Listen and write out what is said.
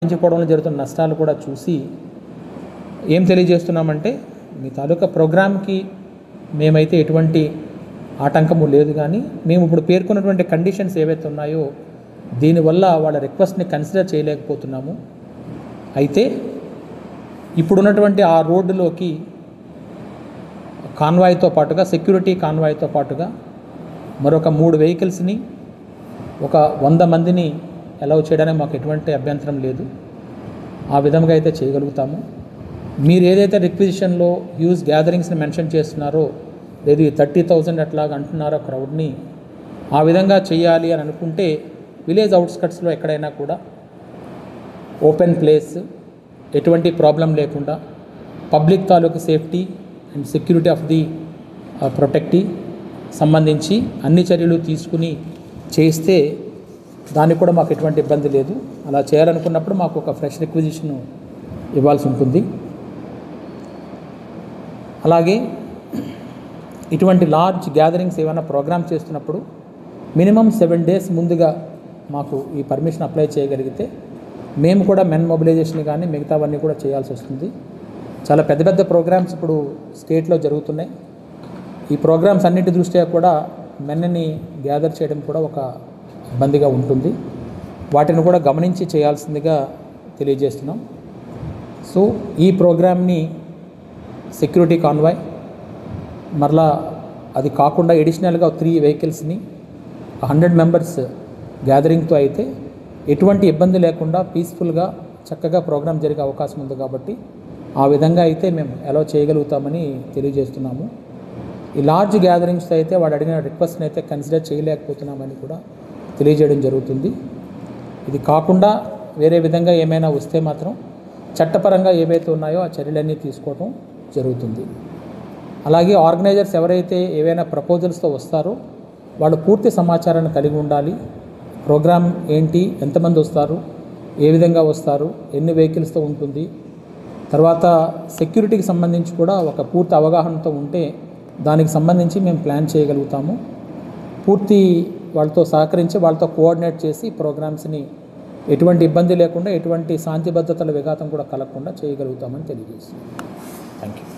పెంచుకోవడంలో జరుగుతున్న నష్టాలు కూడా చూసి ఏం తెలియజేస్తున్నామంటే మీ తాలూకా ప్రోగ్రామ్కి మేమైతే ఎటువంటి ఆటంకము లేదు, కానీ మేము ఇప్పుడు పేర్కొన్నటువంటి కండిషన్స్ ఏవైతే ఉన్నాయో దీనివల్ల వాళ్ళ రిక్వెస్ట్ని కన్సిడర్ చేయలేకపోతున్నాము. అయితే ఇప్పుడున్నటువంటి ఆ రోడ్డులోకి కాన్వాయ్తో పాటుగా, సెక్యూరిటీ కాన్వాయ్తో పాటుగా మరొక 3 వెహికల్స్ని, ఒక 100 మందిని అలౌ చేయడానికి మాకు ఎటువంటి అభ్యంతరం లేదు. ఆ విధంగా అయితే చేయగలుగుతాము. మీరు ఏదైతే రిక్విజిషన్లో హ్యూజ్ గ్యాదరింగ్స్ని మెన్షన్ చేస్తున్నారో, లేదు ఈ 30,000 అట్లాగా అంటున్నారో క్రౌడ్ని, ఆ విధంగా చేయాలి అని అనుకుంటే విలేజ్ అవుట్స్కట్స్లో ఎక్కడైనా కూడా ఓపెన్ ప్లేస్, ఎటువంటి ప్రాబ్లం లేకుండా పబ్లిక్ తాలూకు safety and security of the protectee సంబంధించి అన్ని చర్యలు తీసుకుని చేస్తే దానికి కూడా మాకు ఎటువంటి ఇబ్బంది లేదు. అలా చేయాలనుకున్నప్పుడు మాకు ఒక ఫ్రెష్ రిక్విజిషన్ ఇవ్వాల్సి ఉంటుంది. అలాగే ఇటువంటి లార్జ్ గ్యాదరింగ్స్ ఏమైనా ప్రోగ్రామ్ చేస్తున్నప్పుడు మినిమం 7 days ముందుగా మాకు ఈ పర్మిషన్ అప్లై చేయగలిగితే మేము కూడా మెన్ మొబిలైజేషన్ కానీ మిగతావన్నీ కూడా చేయాల్సి వస్తుంది. చాలా పెద్ద పెద్ద ప్రోగ్రామ్స్ ఇప్పుడు స్టేట్లో జరుగుతున్నాయి. ఈ ప్రోగ్రామ్స్ అన్నిటి దృష్ట్యా కూడా మెన్ని గ్యాదర్ చేయడం కూడా ఒక ఇబ్బందిగా ఉంటుంది. వాటిని కూడా గమనించి చేయాల్సిందిగా తెలియజేస్తున్నాం. సో ఈ ప్రోగ్రామ్ని సెక్యూరిటీ కాన్వాయ్, మరలా అది కాకుండా ఎడిషనల్గా 3 వెహికల్స్ని 100 మెంబర్స్ గ్యాదరింగ్తో అయితే ఎటువంటి ఇబ్బంది లేకుండా పీస్ఫుల్గా చక్కగా ప్రోగ్రామ్ జరిగే అవకాశం ఉంది. కాబట్టి ఆ విధంగా అయితే మేము అలౌ చేయగలుగుతామని తెలియజేస్తున్నాము. ఈ లార్జ్ గ్యాదరింగ్స్తో అయితే వాడు అడిగిన రిక్వెస్ట్ని అయితే కన్సిడర్ చేయలేకపోతున్నామని కూడా తెలియజేయడం జరుగుతుంది. ఇది కాకుండా వేరే విధంగా ఏమైనా వస్తే మాత్రం చట్టపరంగా ఏవైతే ఉన్నాయో ఆ చర్యలన్నీ తీసుకోవడం జరుగుతుంది. అలాగే ఆర్గనైజర్స్ ఎవరైతే ఏవైనా ప్రపోజల్స్తో వస్తారో వాళ్ళు పూర్తి సమాచారాన్ని కలిగి ఉండాలి. ప్రోగ్రామ్ ఏంటి, ఎంతమంది వస్తారు, ఏ విధంగా వస్తారు, ఎన్ని వెహికల్స్తో ఉంటుంది, తర్వాత సెక్యూరిటీకి సంబంధించి కూడా ఒక పూర్తి అవగాహనతో ఉంటే దానికి సంబంధించి మేము ప్లాన్ చేయగలుగుతాము. పూర్తి వాళ్ళతో సహకరించి వాళ్ళతో కోఆర్డినేట్ చేసి ప్రోగ్రామ్స్ని ఎటువంటి ఇబ్బంది లేకుండా, ఎటువంటి శాంతి భద్రతల విఘాతం కూడా కలగకుండా చేయగలుగుతామని తెలియజేస్తున్నాం. Thank you.